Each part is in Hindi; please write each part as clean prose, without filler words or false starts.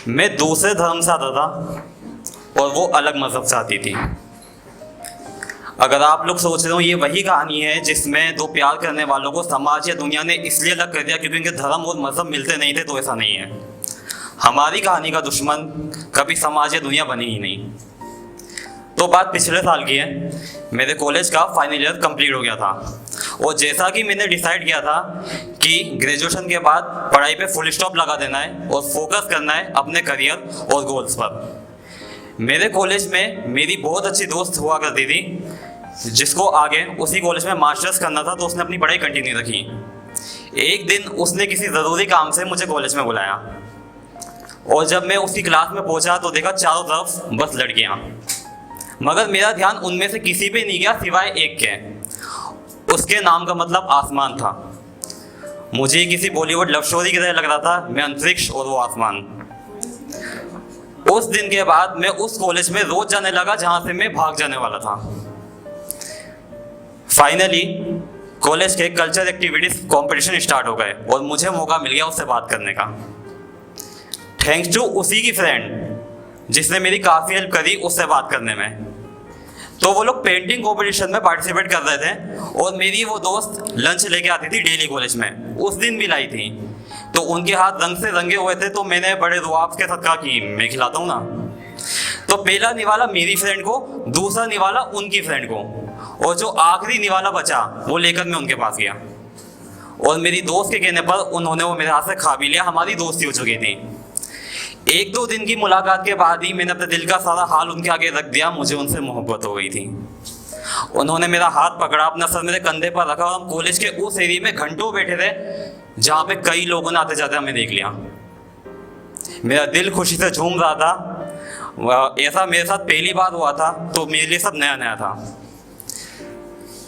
मैं दूसरे धर्म से आता था और वो अलग मजहब से आती थी। अगर आप लोग सोच रहे हो ये वही कहानी है जिसमें दो प्यार करने वालों को समाज या दुनिया ने इसलिए अलग कर दिया क्योंकि उनके धर्म और मजहब मिलते नहीं थे, तो ऐसा नहीं है। हमारी कहानी का दुश्मन कभी समाज या दुनिया बनी ही नहीं। तो बात पिछले साल की है। मेरे कॉलेज का फाइनल ईयर कंप्लीट हो गया था और जैसा कि मैंने डिसाइड किया था कि ग्रेजुएशन के बाद पढ़ाई पे फुल स्टॉप लगा देना है और फोकस करना है अपने करियर और गोल्स पर। मेरे कॉलेज में मेरी बहुत अच्छी दोस्त हुआ करती थी जिसको आगे उसी कॉलेज में मास्टर्स करना था, तो उसने अपनी पढ़ाई कंटिन्यू रखी। एक दिन उसने किसी ज़रूरी काम से मुझे कॉलेज में बुलाया और जब मैं उसकी क्लास में पहुंचा तो देखा चारों तरफ बस लड़कियां, मगर मेरा ध्यान उनमें से किसी पे नहीं गया सिवाय एक के। उसके नाम का मतलब आसमान था। मुझे किसी बॉलीवुड लव स्टोरी की तरह लग रहा था, मैं अंतरिक्ष और वो आसमान। उस दिन के बाद मैं उस कॉलेज में रोज जाने लगा जहां से मैं भाग जाने वाला था। फाइनली कॉलेज के कल्चर एक्टिविटीज कंपटीशन स्टार्ट हो गए और मुझे मौका मिल गया उससे बात करने का। थैंक्स टू उसी की फ्रेंड जिसने मेरी काफ़ी हेल्प करी उससे बात करने में। तो वो लोग पेंटिंग कंपटीशन में पार्टिसिपेट कर रहे थे और मेरी वो दोस्त लंच लेके आती थी डेली कॉलेज में। उस दिन भी लाई थी, तो उनके हाथ रंग से रंगे हुए थे, तो मैंने बड़े रुआब के साथ कहा कि मैं खिलाता हूँ ना। तो पहला निवाला मेरी फ्रेंड को, दूसरा निवाला उनकी फ्रेंड को, और जो आखिरी निवाला बचा वो लेकर मैं उनके पास गया और मेरी दोस्त के कहने पर उन्होंने वो मेरे हाथ से खा भी लिया। हमारी दोस्ती हो चुकी थी। एक दो दिन की मुलाकात के बाद ही मैंने अपने दिल का सारा हाल उनके आगे रख दिया। मुझे उनसे मोहब्बत हो गई थी। उन्होंने मेरा हाथ पकड़ा, अपना सर मेरे कंधे पर रखा और हम कॉलेज के उस एरिया में घंटों बैठे थे जहाँ पे कई लोगों ने आते जाते हमें देख लिया। मेरा दिल खुशी से झूम रहा था। ऐसा मेरे साथ पहली बार हुआ था, तो मेरे लिए सब नया नया था।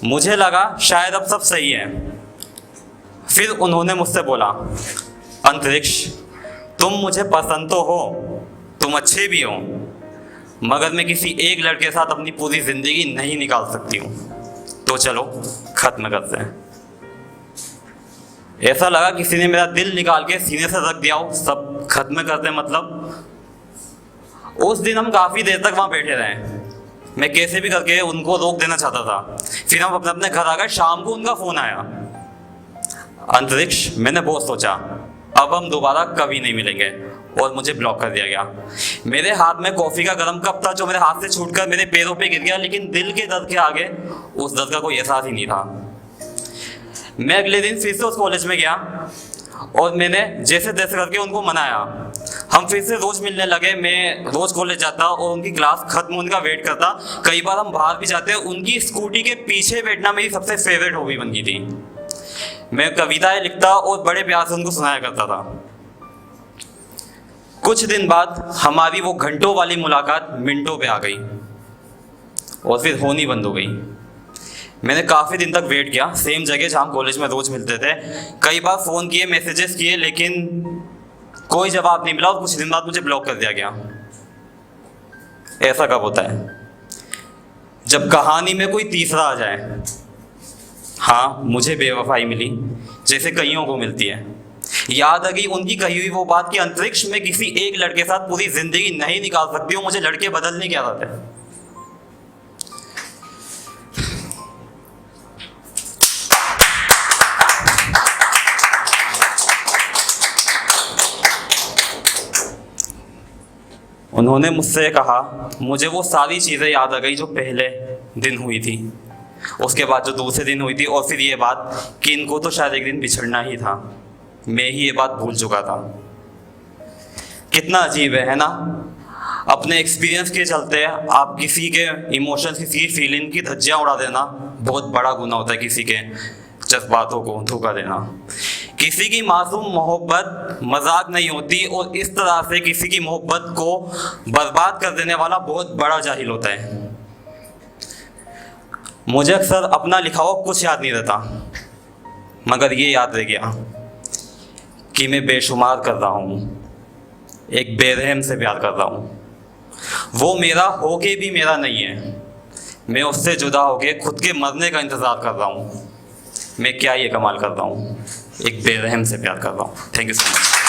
मुझे लगा शायद अब सब सही है। फिर उन्होंने मुझसे बोला, अंतरिक्ष तुम मुझे पसंद तो हो, तुम अच्छे भी हो, मगर मैं किसी एक लड़के के साथ अपनी पूरी जिंदगी नहीं निकाल सकती हूँ, तो चलो खत्म करते हैं। ऐसा लगा किसी ने मेरा दिल निकाल के सीने से रख दिया हो। सब खत्म करते मतलब। उस दिन हम काफ़ी देर तक वहाँ बैठे रहे। मैं कैसे भी करके उनको रोक देना चाहता था। फिर हम अपने अपने घर आ गए। शाम को उनका फ़ोन आया, अंतरिक्ष मैंने बहुत सोचा अब हम दोबारा कभी नहीं मिलेंगे, और मुझे ब्लॉक कर दिया गया। मेरे हाथ में कॉफ़ी का गर्म कप था जो मेरे हाथ से छूटकर मेरे पैरों पे गिर गया, लेकिन दिल के दर्द के आगे उस दर्द का कोई एहसास ही नहीं था। मैं अगले दिन फिर से उस कॉलेज में गया और मैंने जैसे तैसे करके उनको मनाया। हम फिर से रोज़ मिलने लगे। मैं रोज़ कॉलेज जाता और उनकी क्लास खत्म होने का वेट करता। कई बार हम बाहर भी जाते। उनकी स्कूटी के पीछे बैठना मेरी सबसे फेवरेट हॉबी बन गई थी। मैं कविताएं लिखता और बड़े प्यार से उनको सुनाया करता था। कुछ दिन बाद हमारी वो घंटों वाली मुलाकात मिनटों पे आ गई और फिर होनी बंद हो गई। मैंने काफ़ी दिन तक वेट किया, सेम जगह जहाँ हम कॉलेज में रोज़ मिलते थे। कई बार फ़ोन किए, मैसेजेस किए, लेकिन कोई जवाब नहीं मिला और कुछ दिन बाद मुझे ब्लॉक कर दिया गया। ऐसा कब होता है? जब कहानी में कोई तीसरा आ जाए। हाँ, मुझे बेवफाई मिली जैसे कईयों को मिलती है। याद आ गई उनकी कही हुई वो बात कि अंतरिक्ष में किसी एक लड़के साथ पूरी जिंदगी नहीं निकाल सकती हूँ, मुझे लड़के बदलने की आदत है। उन्होंने मुझसे कहा, मुझे वो सारी चीज़ें याद आ गई जो पहले दिन हुई थी, उसके बाद जो दूसरे दिन हुई थी, और फिर ये बात कि इनको तो शायद एक दिन बिछड़ना ही था। मैं ही ये बात भूल चुका था। कितना अजीब है ना? अपने एक्सपीरियंस के चलते आप किसी के इमोशंस, किसी की फीलिंग की धज्जियाँ उड़ा देना बहुत बड़ा गुनाह होता है। किसी के जज्बातों को धोखा देना। किसी की मासूम मोहब्बत मजाक नहीं होती, और इस तरह से किसी की मोहब्बत को बर्बाद कर देने वाला बहुत बड़ा जाहिल होता है। मुझे अक्सर अपना लिखा हुआ कुछ याद नहीं रहता, मगर ये याद रह गया कि मैं बेशुमार कर रहा हूँ, एक बेरहम से प्यार कर रहा हूँ। वो मेरा होके भी मेरा नहीं है। मैं उससे जुदा होके खुद के मरने का इंतज़ार कर रहा हूँ। मैं क्या ये कमाल कर रहा हूँ, एक बेरहम से प्यार कर रहा हूँ। Thank you so much.